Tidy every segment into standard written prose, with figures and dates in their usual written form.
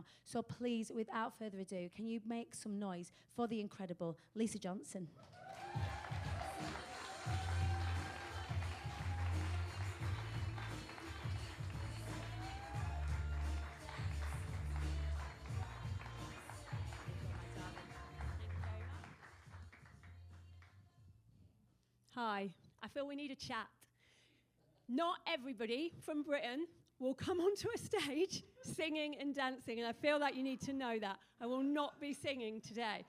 now. So please, without further ado, can you make some noise for the incredible Lisa Johnson? Hi, I feel we need a chat. Not everybody from Britain will come onto a stage singing and dancing, and I feel like you need to know that. I will not be singing today.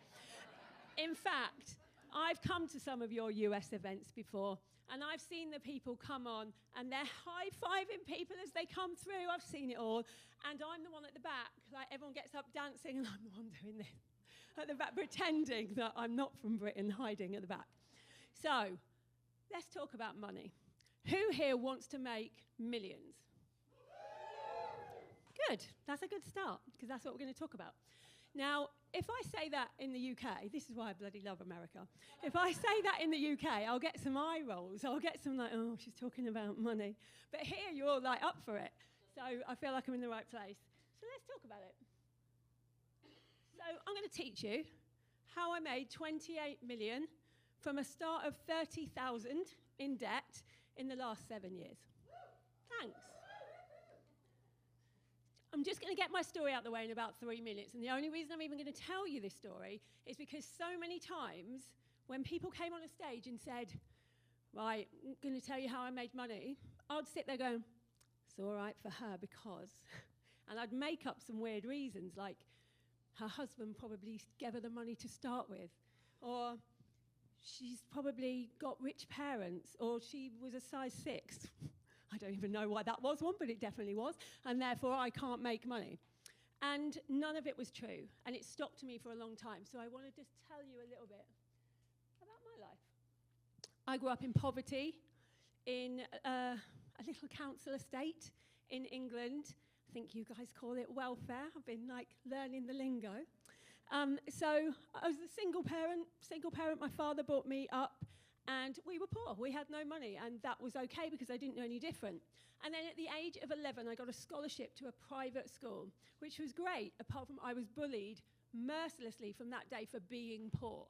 In fact, I've come to some of your US events before, and I've seen the people come on, and they're high-fiving people as they come through. I've seen it all, and I'm the one at the back. Like, everyone gets up dancing, and I'm the one doing this at the back, pretending that I'm not from Britain, hiding at the back. So, let's talk about money. Who here wants to make millions? Good. That's a good start, because that's what we're going to talk about. Now, if I say that in the UK, this is why I bloody love America. If I say that in the UK, I'll get some eye rolls. I'll get some like, oh, she's talking about money. But here, you're all like up for it. So I feel like I'm in the right place. So let's talk about it. So I'm going to teach you how I made 28 million from a start of 30,000 in debt in the last 7 years. Thanks. I'm just going to get my story out the way in about 3 minutes, and the only reason I'm even going to tell you this story is because so many times when people came on a stage and said, right, I'm going to tell you how I made money, I'd sit there going, it's all right for her because, and I'd make up some weird reasons, like her husband probably gave her the money to start with, or she's probably got rich parents, or she was a size 6. I don't even know why that was one, but it definitely was, and therefore I can't make money. And none of it was true, and it stopped me for a long time. So I want to just tell you a little bit about my life. I grew up in poverty in a little council estate in England. I think you guys call it welfare. I've been like learning the lingo. So I was a single parent. My father brought me up, and we were poor. We had no money, and that was okay because I didn't know any different. And then at the age of 11, I got a scholarship to a private school, which was great, apart from I was bullied mercilessly from that day for being poor,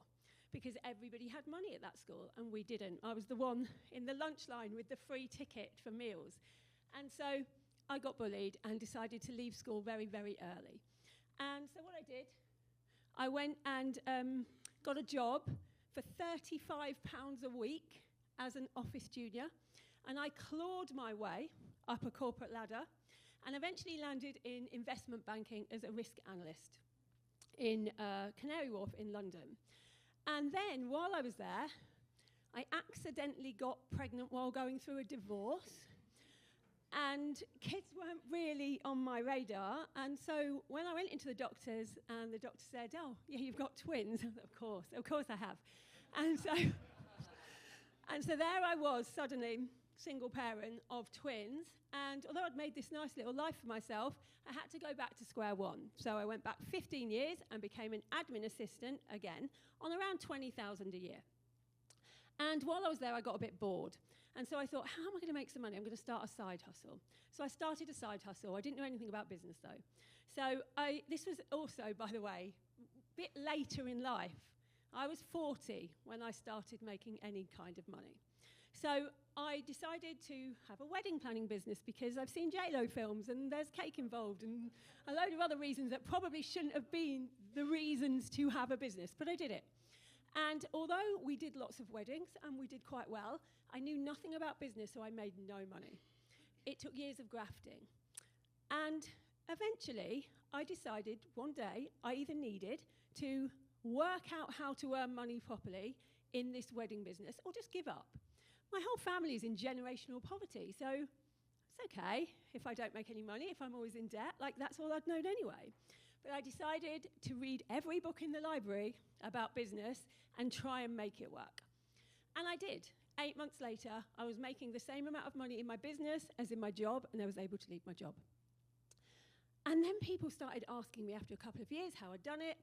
because everybody had money at that school, and we didn't. I was the one in the lunch line with the free ticket for meals. And so I got bullied and decided to leave school very, very early. And so what I did, I went and got a job for £35 a week as an office junior, and I clawed my way up a corporate ladder and eventually landed in investment banking as a risk analyst in Canary Wharf in London. And then while I was there, I accidentally got pregnant while going through a divorce, and kids weren't really on my radar. And so when I went into the doctors, and the doctor said, oh, yeah, you've got twins. Of course I have. And so there I was, suddenly, single parent of twins. And although I'd made this nice little life for myself, I had to go back to square one. So I went back 15 years and became an admin assistant again on around 20,000 a year. And while I was there, I got a bit bored. And so I thought, how am I going to make some money? I'm going to start a side hustle. So I started a side hustle. I didn't know anything about business, though. So this was also, by the way, a bit later in life. I was 40 when I started making any kind of money. So I decided to have a wedding planning business because I've seen J-Lo films and there's cake involved and a load of other reasons that probably shouldn't have been the reasons to have a business, but I did it. And although we did lots of weddings and we did quite well, I knew nothing about business, so I made no money. It took years of grafting. And eventually, I decided one day I either needed to work out how to earn money properly in this wedding business or just give up. My whole family is in generational poverty, so it's okay if I don't make any money, if I'm always in debt, like that's all I'd known anyway. But I decided to read every book in the library about business and try and make it work. And I did. 8 months later, I was making the same amount of money in my business as in my job, and I was able to leave my job. And then people started asking me after a couple of years how I'd done it.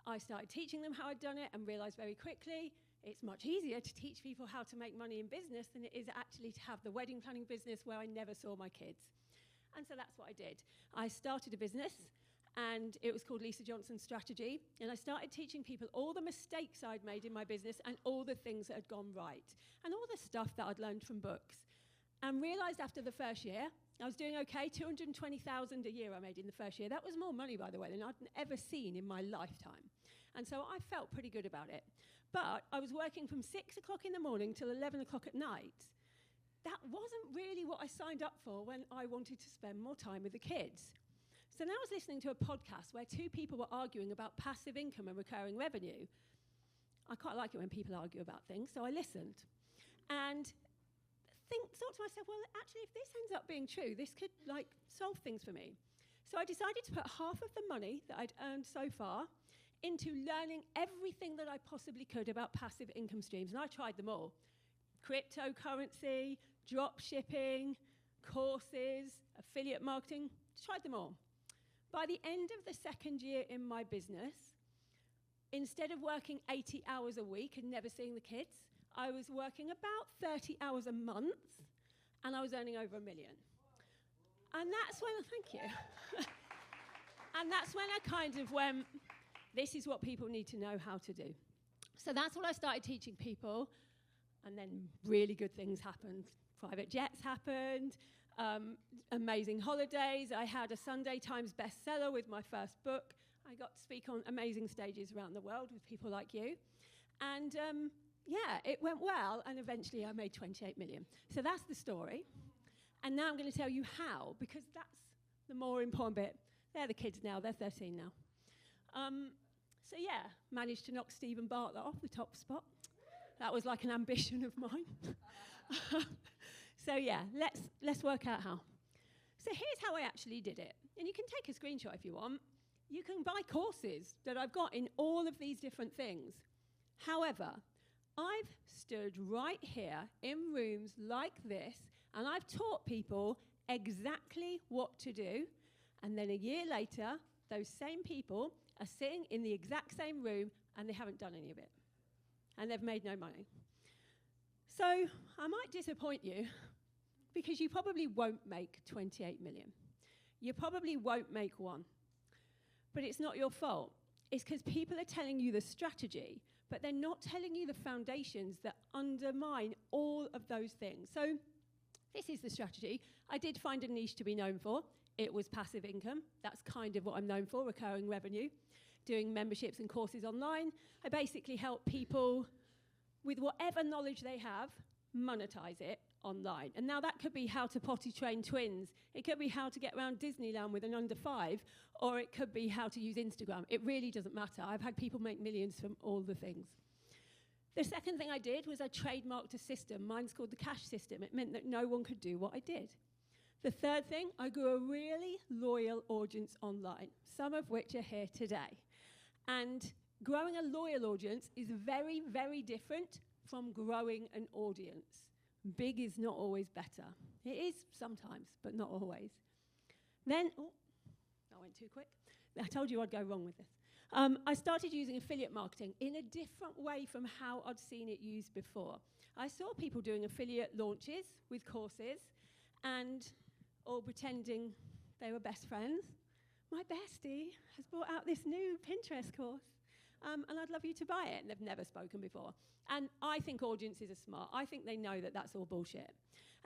I started teaching them how I'd done it and realized very quickly it's much easier to teach people how to make money in business than it is actually to have the wedding planning business where I never saw my kids. And so that's what I did. I started a business, and it was called Lisa Johnson's Strategy. And I started teaching people all the mistakes I'd made in my business and all the things that had gone right and all the stuff that I'd learned from books. And realized after the first year, I was doing okay, 220,000 a year I made in the first year. That was more money, by the way, than I'd ever seen in my lifetime. And so I felt pretty good about it. But I was working from 6 o'clock in the morning till 11 o'clock at night. That wasn't really what I signed up for when I wanted to spend more time with the kids. So now I was listening to a podcast where two people were arguing about passive income and recurring revenue. I quite like it when people argue about things, so I listened. And thought to myself, well, actually, if this ends up being true, this could, solve things for me. So I decided to put half of the money that I'd earned so far into learning everything that I possibly could about passive income streams, and I tried them all. Cryptocurrency, drop shipping, courses, affiliate marketing, tried them all. By the end of the second year in my business, instead of working 80 hours a week and never seeing the kids, I was working about 30 hours a month, and I was earning over $1 million. And that's when, thank you. And that's when I kind of went, this is what people need to know how to do. So that's what I started teaching people, and then really good things happened. Private jets happened, amazing holidays. I had a Sunday Times bestseller with my first book. I got to speak on amazing stages around the world with people like you. And it went well, and eventually I made 28 million. So that's the story. And now I'm going to tell you how, because that's the more important bit. They're the kids now. They're 13 now. Managed to knock Stephen Bartlett off the top spot. That was like an ambition of mine. Let's work out how. So here's how I actually did it. And you can take a screenshot if you want. You can buy courses that I've got in all of these different things. However, I've stood right here in rooms like this, and I've taught people exactly what to do. And then a year later, those same people are sitting in the exact same room, and they haven't done any of it. And they've made no money. So I might disappoint you, because you probably won't make 28 million. You probably won't make one. But it's not your fault. It's because people are telling you the strategy, but they're not telling you the foundations that undermine all of those things. So this is the strategy. I did find a niche to be known for. It was passive income. That's kind of what I'm known for, recurring revenue. Doing memberships and courses online. I basically help people with whatever knowledge they have, monetize it online. And now that could be how to potty train twins. It could be how to get around Disneyland with an under 5, or it could be how to use Instagram. It really doesn't matter. I've had people make millions from all the things. The second thing I did was I trademarked a system. Mine's called the cash system. It meant that no one could do what I did. The third thing, I grew a really loyal audience online, some of which are here today. And growing a loyal audience is very, very different from growing an audience. Big is not always better. It is sometimes, but not always. Then, I went too quick. I told you I'd go wrong with this. I started using affiliate marketing in a different way from how I'd seen it used before. I saw people doing affiliate launches with courses and all pretending they were best friends. My bestie has brought out this new Pinterest course, and I'd love you to buy it. And they've never spoken before. And I think audiences are smart. I think they know that that's all bullshit.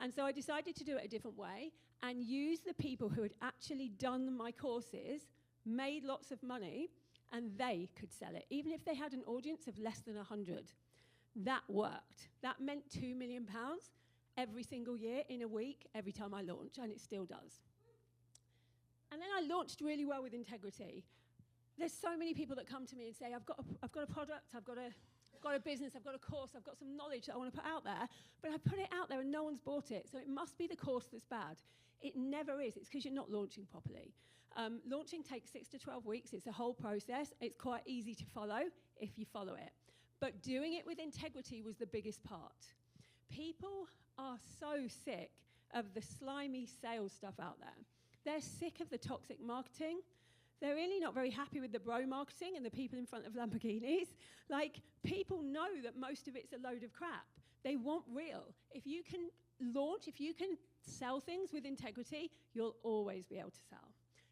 And so I decided to do it a different way and use the people who had actually done my courses, made lots of money, and they could sell it, even if they had an audience of less than 100. That worked. That meant £2 million every single year in a week, every time I launch, and it still does. And then I launched really well with integrity. There's so many people that come to me and say, I've got a product, I've got a business, I've got a course, I've got some knowledge that I want to put out there, but I put it out there and no one's bought it, so it must be the course that's bad. It never is. It's because you're not launching properly. Launching takes 6 to 12 weeks. It's a whole process. It's quite easy to follow if you follow it. But doing it with integrity was the biggest part. People are so sick of the slimy sales stuff out there. They're sick of the toxic marketing. They're really not very happy with the bro marketing and the people in front of Lamborghinis. People know that most of it's a load of crap. They want real. If you can launch, if you can sell things with integrity, you'll always be able to sell.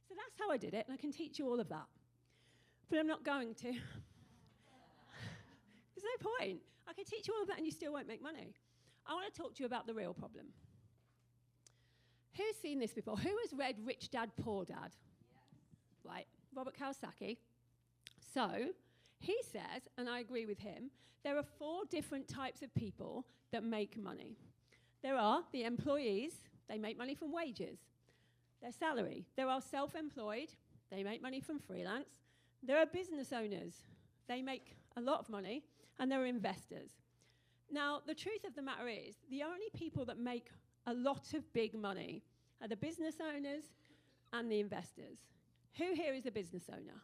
So that's how I did it, and I can teach you all of that. But I'm not going to. There's no point. I can teach you all of that and you still won't make money. I want to talk to you about the real problem. Who's seen this before? Who has read Rich Dad, Poor Dad? Yes. Right, Robert Kiyosaki. So he says, and I agree with him, there are 4 different types of people that make money. There are the employees, they make money from wages, their salary. There are self-employed, they make money from freelance. There are business owners, they make a lot of money, and there are investors. Now, the truth of the matter is, the only people that make a lot of big money are the business owners and the investors. Who here is a business owner?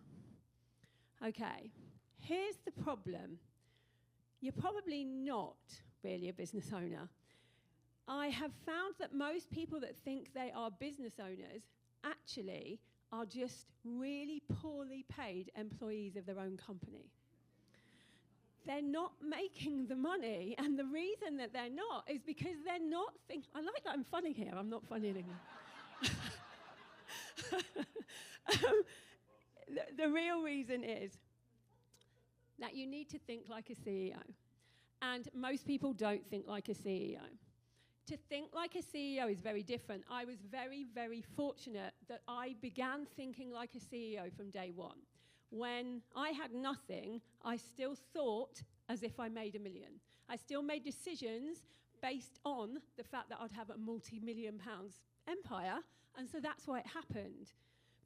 Okay, here's the problem. You're probably not really a business owner. I have found that most people that think they are business owners actually are just really poorly paid employees of their own company. They're not making the money, and the reason that they're not is because they're not thinking. I like that I'm funny here. I'm not funny anymore. The real reason is that you need to think like a CEO, and most people don't think like a CEO. To think like a CEO is very different. I was very, very fortunate that I began thinking like a CEO from day one. When I had nothing, I still thought as if I made $1 million. I still made decisions based on the fact that I'd have a multi-million pounds empire, and so that's why it happened.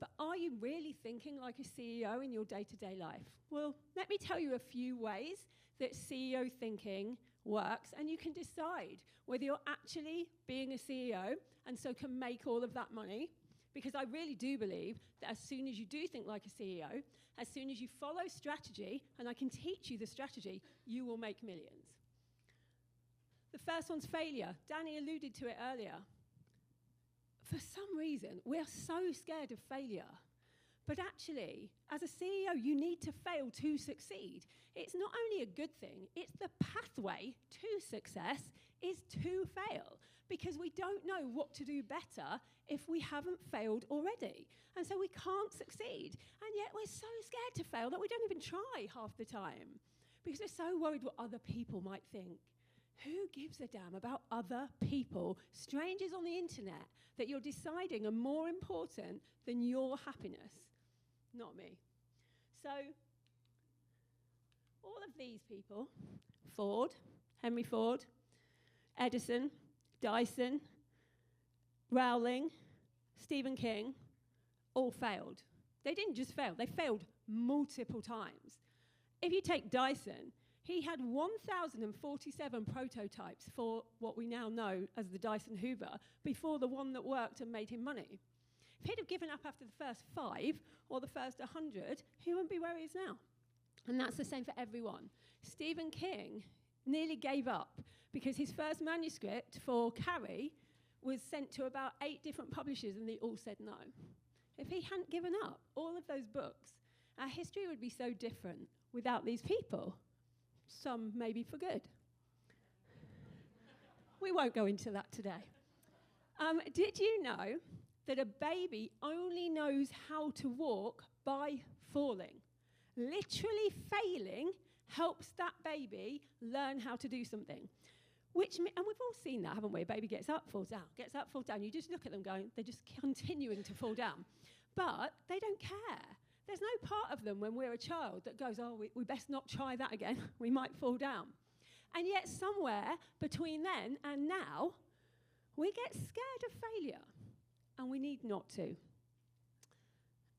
But are you really thinking like a CEO in your day-to-day life? Well, let me tell you a few ways that CEO thinking works, and you can decide whether you're actually being a CEO and so can make all of that money, because I really do believe that as soon as you do think like a CEO, as soon as you follow strategy, and I can teach you the strategy, you will make millions. The first one's failure. Danny alluded to it earlier. For some reason, we're so scared of failure. But actually, as a CEO, you need to fail to succeed. It's not only a good thing, it's the pathway to success is to fail, because we don't know what to do better if we haven't failed already. And so we can't succeed. And yet we're so scared to fail that we don't even try half the time, because we're so worried what other people might think. Who gives a damn about other people, strangers on the internet, that you're deciding are more important than your happiness? Not me. So, all of these people, Ford, Henry Ford, Edison, Dyson, Rowling, Stephen King, all failed. They didn't just fail, they failed multiple times. If you take Dyson, he had 1,047 prototypes for what we now know as the Dyson Hoover before the one that worked and made him money. If he'd have given up after the first 5 or the first 100, he wouldn't be where he is now. And that's the same for everyone. Stephen King nearly gave up because his first manuscript for Carrie was sent to about 8 different publishers and they all said no. If he hadn't given up all of those books, our history would be so different without these people. Some maybe for good. We won't go into that today. Did you know that a baby only knows how to walk by falling? Literally failing helps that baby learn how to do something. And we've all seen that, haven't we? A baby gets up, falls down, gets up, falls down. You just look at them going, they're just continuing to fall down. But they don't care. There's no part of them when we're a child that goes, oh, we best not try that again. We might fall down. And yet somewhere between then and now, we get scared of failure. And we need not to.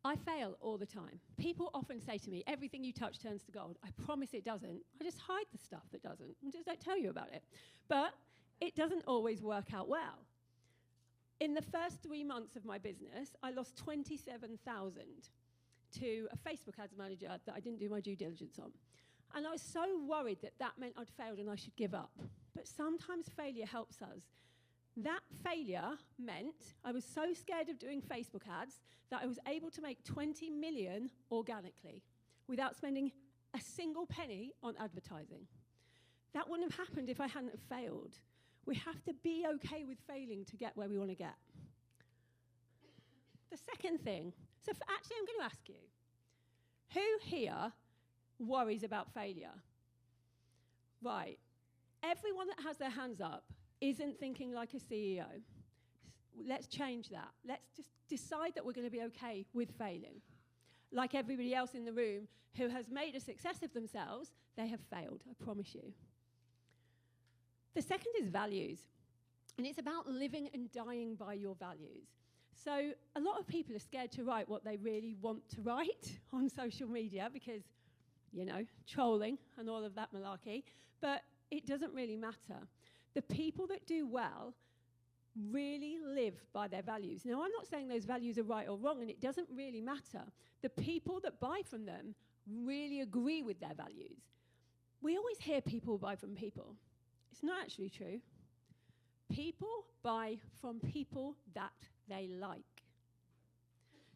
I fail all the time. People often say to me, everything you touch turns to gold. I promise it doesn't. I just hide the stuff that doesn't and just don't tell you about it. But it doesn't always work out well. In the first 3 months of my business, I lost 27,000 to a Facebook ads manager that I didn't do my due diligence on. And I was so worried that that meant I'd failed and I should give up. But sometimes failure helps us. That failure meant I was so scared of doing Facebook ads that I was able to make 20 million organically without spending a single penny on advertising. That wouldn't have happened if I hadn't have failed. We have to be okay with failing to get where we want to get. The second thing, So actually, I'm going to ask you, who here worries about failure? Right. Everyone that has their hands up isn't thinking like a CEO. Let's change that. Let's just decide that we're going to be okay with failing. Like everybody else in the room who has made a success of themselves, they have failed, I promise you. The second is values. And it's about living and dying by your values. So a lot of people are scared to write what they really want to write on social media because, you know, trolling and all of that malarkey. But it doesn't really matter. The people that do well really live by their values. Now, I'm not saying those values are right or wrong, and it doesn't really matter. The people that buy from them really agree with their values. We always hear people buy from people. It's not actually true. People buy from people that they like.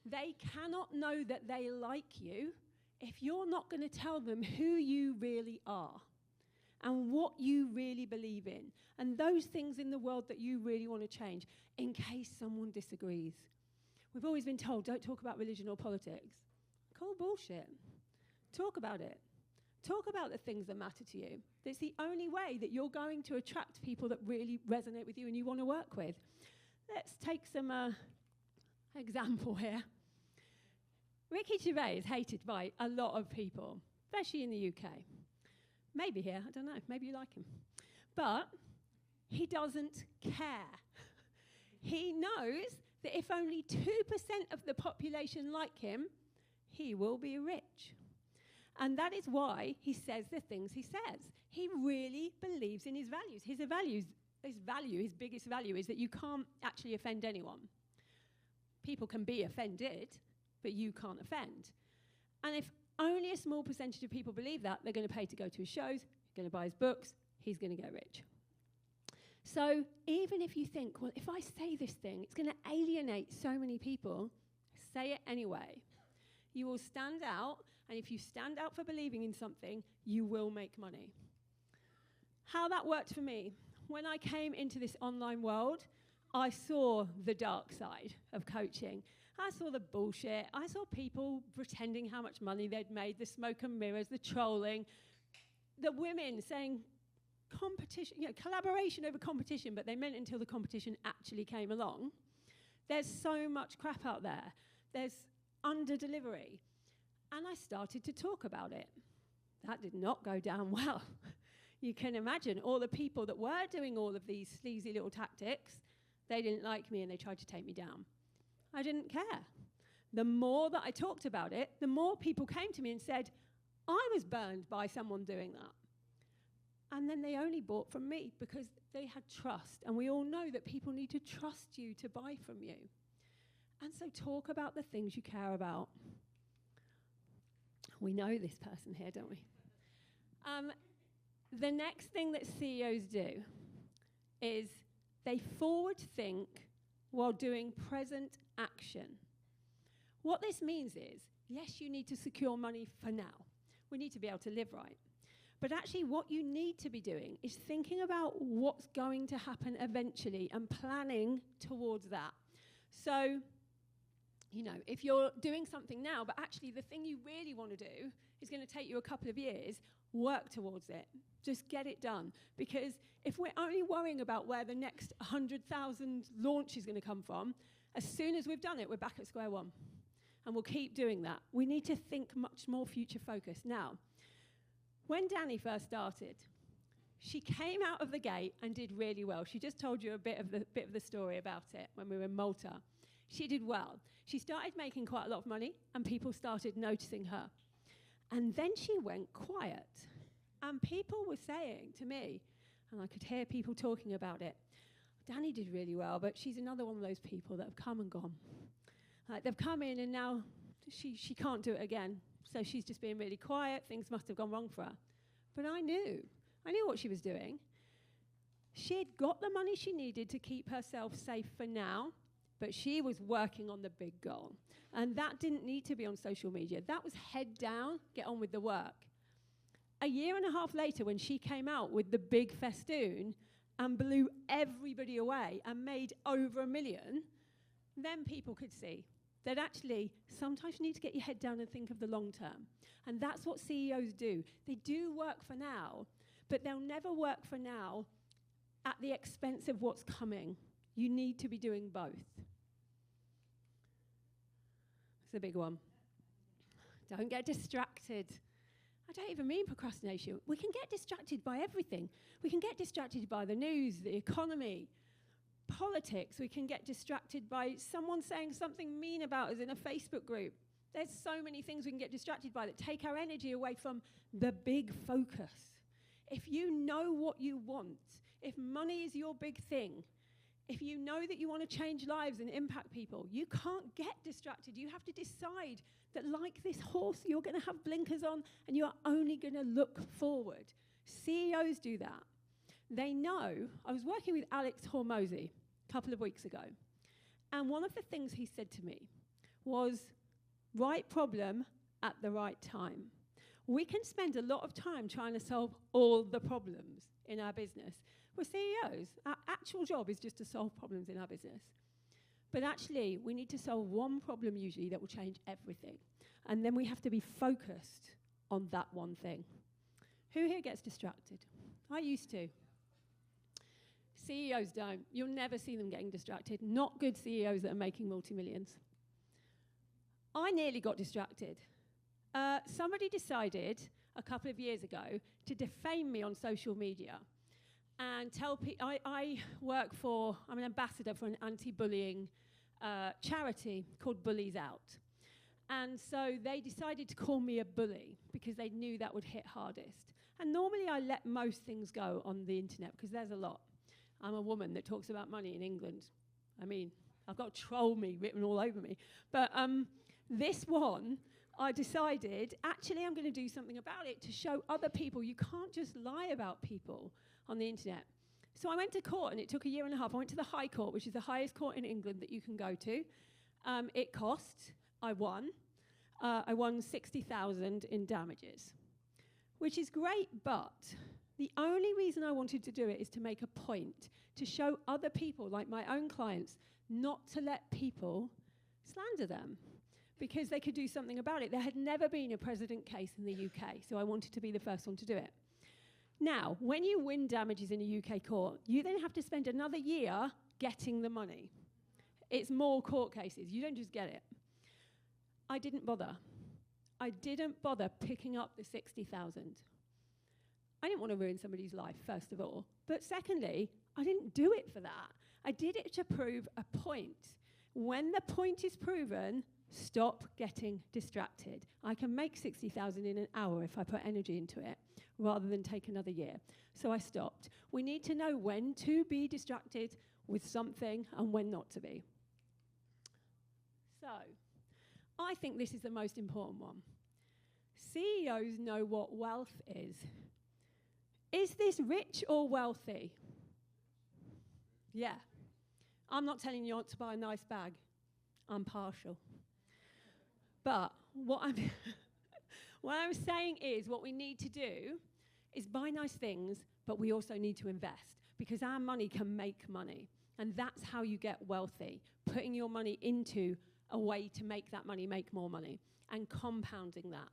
They cannot know that they like you if you're not going to tell them who you really are and what you really believe in, and those things in the world that you really want to change, in case someone disagrees. We've always been told, don't talk about religion or politics. Call bullshit. Talk about it. Talk about the things that matter to you. It's the only way that you're going to attract people that really resonate with you and you want to work with. Let's take some example here. Ricky Gervais is hated by a lot of people, especially in the UK. Maybe here, I don't know, maybe you like him. But he doesn't care. He knows that if only 2% of the population like him, he will be rich. And that is why he says the things he says. He really believes in his values. His biggest value is that you can't actually offend anyone. People can be offended, but you can't offend. And if only a small percentage of people believe that, they're going to pay to go to his shows, going to buy his books, he's going to get rich. So even if you think, well, if I say this thing, it's going to alienate so many people, say it anyway. You will stand out, and if you stand out for believing in something, you will make money. How that worked for me, when I came into this online world, I saw the dark side of coaching. I saw the bullshit. I saw people pretending how much money they'd made, the smoke and mirrors, the trolling, the women saying competition, collaboration over competition, but they meant until the competition actually came along. There's so much crap out there. There's under-delivery. And I started to talk about it. That did not go down well. You can imagine all the people that were doing all of these sleazy little tactics, they didn't like me and they tried to take me down. I didn't care. The more that I talked about it, the more people came to me and said, I was burned by someone doing that. And then they only bought from me because they had trust. And we all know that people need to trust you to buy from you. And so talk about the things you care about. We know this person here, don't we? The next thing that CEOs do is they forward think while doing present action. What this means is, yes, you need to secure money for now. We need to be able to live right. But actually what you need to be doing is thinking about what's going to happen eventually and planning towards that. So, if you're doing something now, but actually the thing you really want to do is going to take you a couple of years, work towards it. Just get it done. Because if we're only worrying about where the next 100,000 launch is going to come from, as soon as we've done it, we're back at square one. And we'll keep doing that. We need to think much more future focused. Now, when Danny first started, she came out of the gate and did really well. She just told you a bit of the story about it when we were in Malta. She did well. She started making quite a lot of money, and people started noticing her. And then she went quiet. And people were saying to me, and I could hear people talking about it, Danny did really well, but she's another one of those people that have come and gone. They've come in, and now she can't do it again. So she's just being really quiet. Things must have gone wrong for her. But I knew what she was doing. She had got the money she needed to keep herself safe for now, but she was working on the big goal. And that didn't need to be on social media. That was head down, get on with the work. A year and a half later, when she came out with the BIG Festoon and blew everybody away and made over $1 million, then people could see that actually sometimes you need to get your head down and think of the long term. And that's what CEOs do. They do work for now, but they'll never work for now at the expense of what's coming. You need to be doing both. It's a big one. Don't get distracted. I don't even mean procrastination. We can get distracted by everything. We can get distracted by the news, the economy, politics. We can get distracted by someone saying something mean about us in a Facebook group. There's so many things we can get distracted by that take our energy away from the big focus. If you know what you want, if money is your big thing, if you know that you want to change lives and impact people, you can't get distracted. You have to decide that, like this horse, you're going to have blinkers on and you're only going to look forward. CEOs do that. They know. I was working with Alex Hormozy a couple of weeks ago, and one of the things he said to me was, right problem at the right time. We can spend a lot of time trying to solve all the problems in our business. We're CEOs. Our actual job is just to solve problems in our business. But actually, we need to solve one problem usually that will change everything. And then we have to be focused on that one thing. Who here gets distracted? I used to. CEOs don't. You'll never see them getting distracted. Not good CEOs that are making multi-millions. I nearly got distracted. Somebody decided a couple of years ago to defame me on social media and tell people, I'm an ambassador for an anti-bullying charity called Bullies Out. And so they decided to call me a bully because they knew that would hit hardest. And normally I let most things go on the internet because there's a lot. I'm a woman that talks about money in England. I mean, I've got troll me written all over me. But this one, I decided, actually I'm going to do something about it to show other people you can't just lie about people on the internet. So I went to court, and it took a year and a half. I went to the High Court, which is the highest court in England that you can go to. It cost. I won. I won 60,000 in damages, which is great, but the only reason I wanted to do it is to make a point, to show other people, like my own clients, not to let people slander them, because they could do something about it. There had never been a precedent case in the UK, so I wanted to be the first one to do it. Now, when you win damages in a UK court, you then have to spend another year getting the money. It's more court cases. You don't just get it. I didn't bother. I didn't bother picking up the 60,000. I didn't want to ruin somebody's life, first of all. But secondly, I didn't do it for that. I did it to prove a point. When the point is proven, stop getting distracted. I can make 60,000 in an hour if I put energy into it, rather than take another year. So I stopped. We need to know when to be distracted with something and when not to be. So, I think this is the most important one. CEOs know what wealth is. Is this rich or wealthy? Yeah. I'm not telling you not to buy a nice bag. I'm partial. But what I'm saying is, what we need to do is buy nice things, but we also need to invest, because our money can make money. And that's how you get wealthy, putting your money into a way to make that money make more money and compounding that.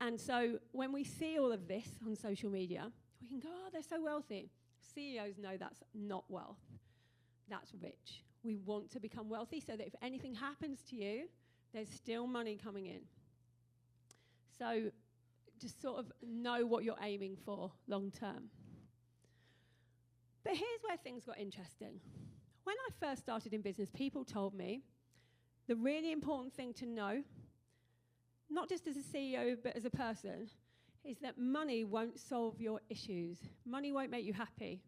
And so when we see all of this on social media, we can go, oh, they're so wealthy. CEOs know that's not wealth. That's rich. We want to become wealthy so that if anything happens to you, there's still money coming in. So just sort of know what you're aiming for long term. But here's where things got interesting. When I first started in business, people told me the really important thing to know, not just as a CEO, but as a person, is that money won't solve your issues. Money won't make you happy.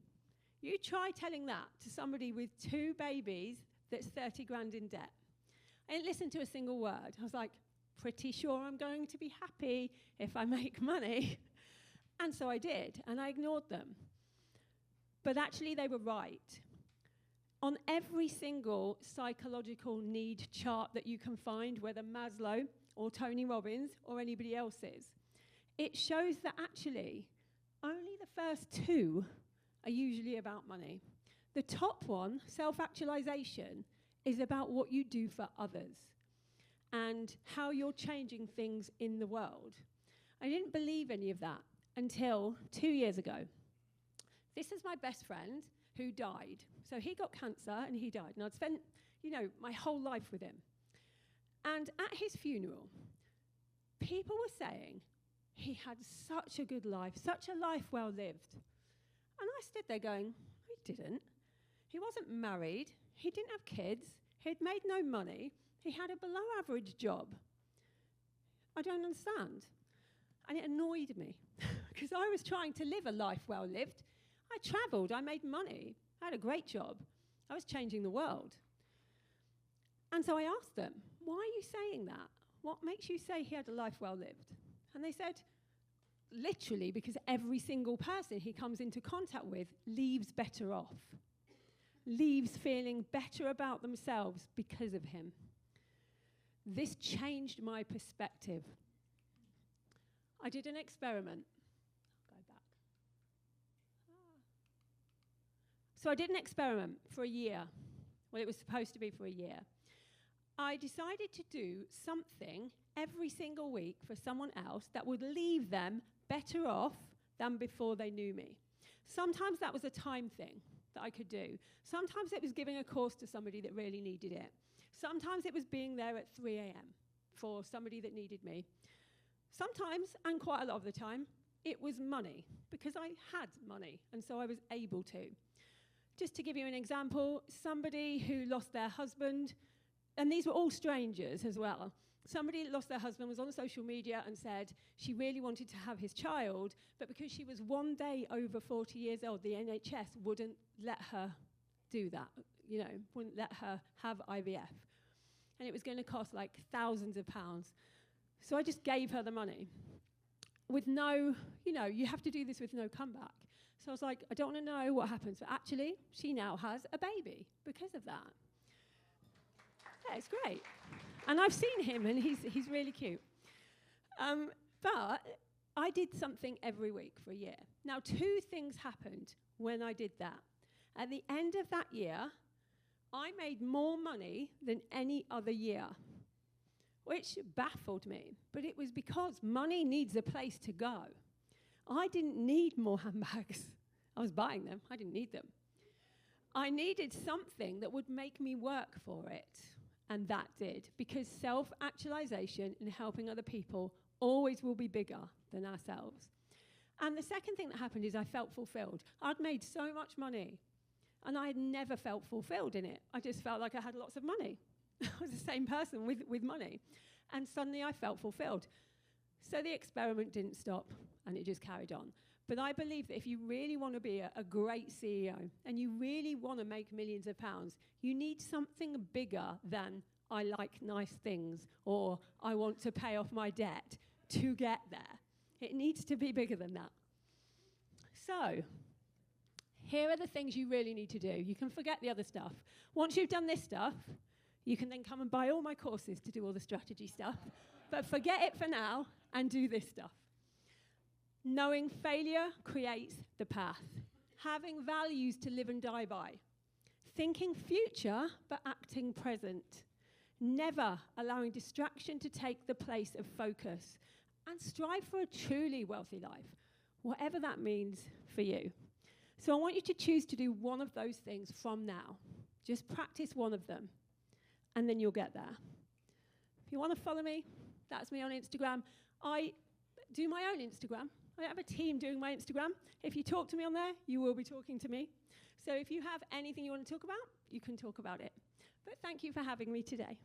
You try telling that to somebody with 2 babies that's 30 grand in debt. I didn't listen to a single word. I was like, pretty sure I'm going to be happy if I make money. And so I did, and I ignored them. But actually, they were right. On every single psychological need chart that you can find, whether Maslow or Tony Robbins or anybody else's, it shows that actually only the first 2 are usually about money. The top one, self-actualization, is about what you do for others and how you're changing things in the world. I didn't believe any of that until 2 years ago. This is my best friend who died. So he got cancer and he died. And I'd spent, my whole life with him. And at his funeral, people were saying he had such a good life, such a life well lived. And I stood there going, he didn't. He wasn't married. He didn't have kids. He'd made no money. He had a below average job. I don't understand. And it annoyed me because I was trying to live a life well lived. I travelled. I made money. I had a great job. I was changing the world. And so I asked them, why are you saying that? What makes you say he had a life well lived? And they said, literally, because every single person he comes into contact with leaves better off, leaves feeling better about themselves because of him. This changed my perspective. I did an experiment. Go back. So I did an experiment for a year. Well, it was supposed to be for a year. I decided to do something every single week for someone else that would leave them better off than before they knew me. Sometimes that was a time thing that I could do. Sometimes it was giving a course to somebody that really needed it. Sometimes it was being there at 3 a.m. for somebody that needed me. Sometimes, and quite a lot of the time, it was money, because I had money, and so I was able to. Just to give you an example, somebody who lost their husband, and these were all strangers as well. Somebody that lost their husband was on social media and said she really wanted to have his child, but because she was one day over 40 years old, the NHS wouldn't let her do that, wouldn't let her have IVF. And it was going to cost like thousands of pounds. So I just gave her the money with no, you have to do this with no comeback. So I was like, I don't want to know what happens. But actually, she now has a baby because of that. Yeah, it's great. And I've seen him, and he's really cute. But I did something every week for a year. Now, 2 things happened when I did that. At the end of that year, I made more money than any other year, which baffled me. But it was because money needs a place to go. I didn't need more handbags. I was buying them. I didn't need them. I needed something that would make me work for it. And that did, because self-actualization and helping other people always will be bigger than ourselves. And the second thing that happened is I felt fulfilled. I'd made so much money, and I had never felt fulfilled in it. I just felt like I had lots of money. I was the same person with money. And suddenly I felt fulfilled. So the experiment didn't stop, and it just carried on. But I believe that if you really want to be a great CEO and you really want to make millions of pounds, you need something bigger than I like nice things or I want to pay off my debt to get there. It needs to be bigger than that. So here are the things you really need to do. You can forget the other stuff. Once you've done this stuff, you can then come and buy all my courses to do all the strategy stuff. But forget it for now and do this stuff. Knowing failure creates the path. Having values to live and die by. Thinking future, but acting present. Never allowing distraction to take the place of focus. And strive for a truly wealthy life, whatever that means for you. So I want you to choose to do one of those things from now. Just practice one of them, and then you'll get there. If you want to follow me, that's me on Instagram. I do my own Instagram. I have a team doing my Instagram. If you talk to me on there, you will be talking to me. So if you have anything you want to talk about, you can talk about it. But thank you for having me today.